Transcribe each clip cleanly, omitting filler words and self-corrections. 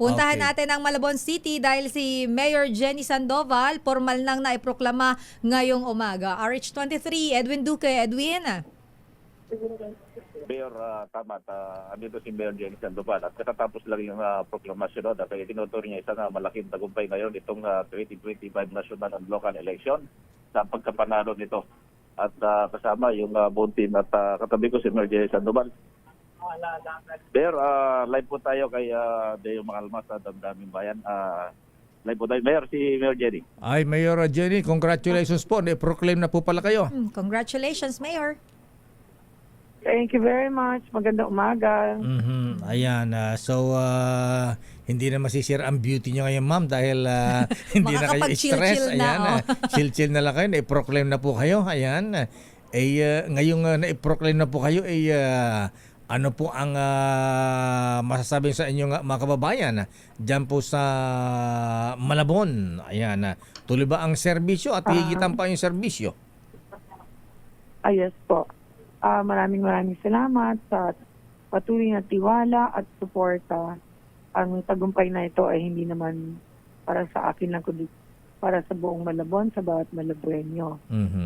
Puntahan Okay. natin ang Malabon City dahil si Mayor Jenny Sandoval formal nang naiproklama ngayong umaga. RH23, Edwin Duque. Edwin. Mayor, tama. Andito si Mayor Jenny Sandoval at katatapos lang yung proklamasyon at kaya tinuturing niya isang malaking tagumpay ngayon itong 2025 national and local election sa pagkapanalo nito. At kasama yung buong team at katabi ko si Mayor Jenny Sandoval. Mayor, live po tayo kay Deo Mangalmas sa Damdaming Bayan. Live po tayo. Mayor, si Mayor Jenny. Ay, Mayor Jenny, congratulations po. Na-proclaim na po pala kayo. Congratulations, Mayor. Thank you very much. Magandang umaga. Ayan, hindi na masisira ang beauty nyo ngayon, ma'am, dahil hindi na kayo stress. Makakapag-chill-chill na, Ayan, chill-chill na lang kayo. Na-proclaim na po kayo. Ayan. Ngayong na-proclaim na po kayo, ano po ang masasabi sa inyong mga kababayan dyan po sa Malabon? Ayan. Tuloy ba ang serbisyo at higitan pa yung serbisyo? Yes po. Maraming salamat sa patuloy na tiwala at suporta. Ang tagumpay na ito ay hindi naman para sa akin lang, kundi para sa buong Malabon, sa bawat Malabueño.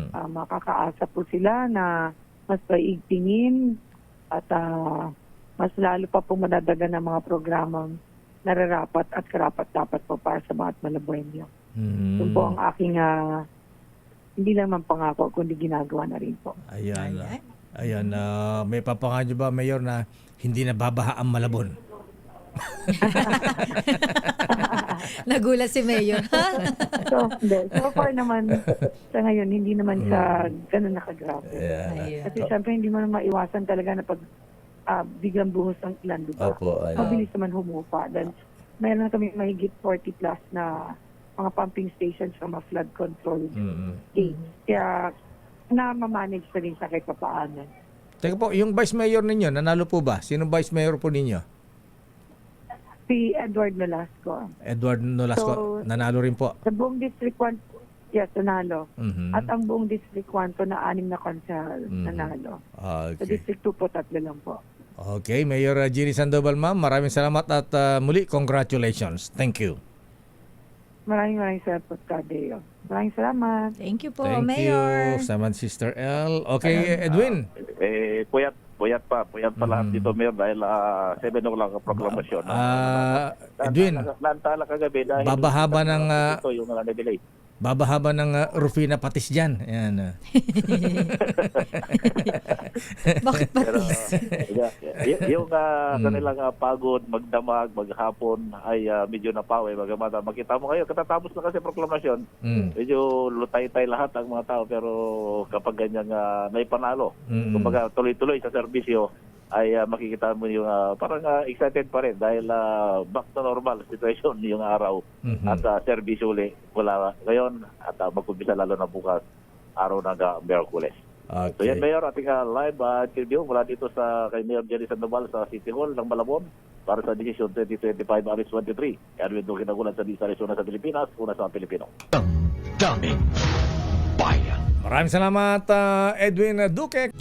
Makakaasa po sila na mas paigtingin at mas lalo pa po madadagan ng mga programang nararapat at karapat-dapat po para sa bawat Malabueño. Yun po ang aking hindi lang man pangako, kundi ginagawa na rin po. Ayan. Ayan, may papangalan ba, Mayor, na hindi na babaha ang Malabon? Nagulat si Mayor. So far naman, sa ngayon, hindi naman siya ganun nakagrabe. Ayun. Kasi syempre, hindi mo na maiwasan talaga na pag biglang buhos ang ilan, diba? Opo, ayan. Mabilis naman humupa. Then, mayroon na kami mahigit 40 plus na mga pumping stations sa mga flood control gates. Kaya, na-manage na rin siya kahit papaano. Teka po, yung Vice Mayor ninyo, nanalo po ba? Sino Vice Mayor po ninyo? Si Edward Nolasco. Edward Nolasco, So, nanalo rin po. Sa buong District 1, yes, nanalo. At ang buong District 1 po na 6 na konsehal, nanalo. Sa Okay. District 2 po, 3 lang po. Okay, Mayor Jenny Sandoval, ma'am, maraming salamat at muli, congratulations. Thank you. Maraming salamat po, Kadeo. Maraming salamat. Thank you po, Thank Mayor. you, Saman Sister L. Okay, Edwin. Puyat pa lahat dito, Mayor, dahil 7 o'clock ang proklamasyon. Edwin, Nantala kagabi dahil babahaba ng ito yung na-delay. babahaba ng Rufina Patis dyan. Ayan. Bakit Pero patis? yung kanilang pagod, magdamag, maghapon ay medyo napawi. Bagamat makita mo ngayon, katatapos na kasi proklamasyon, medyo lutay-tay lahat ang mga tao. Pero kapag ganyan naipanalo, kumbaga tuloy-tuloy sa serbisyo, ay makikita mo yung parang excited pa rin dahil back to normal situation yung araw at serbisyo uli mula ngayon at mag-umpisa lalo na bukas araw ng Miyerkules. So yan, Mayor, ating live interview mula dito sa kay Mayor Jenny Sandoval sa City Hall ng Malabon para sa Decision 2025 RH23. Kaya ito kinagulan sa Disa Arizona sa Pilipinas, una sa Pilipino. Damdaming Bayan. Maraming salamat, Edwin Duque.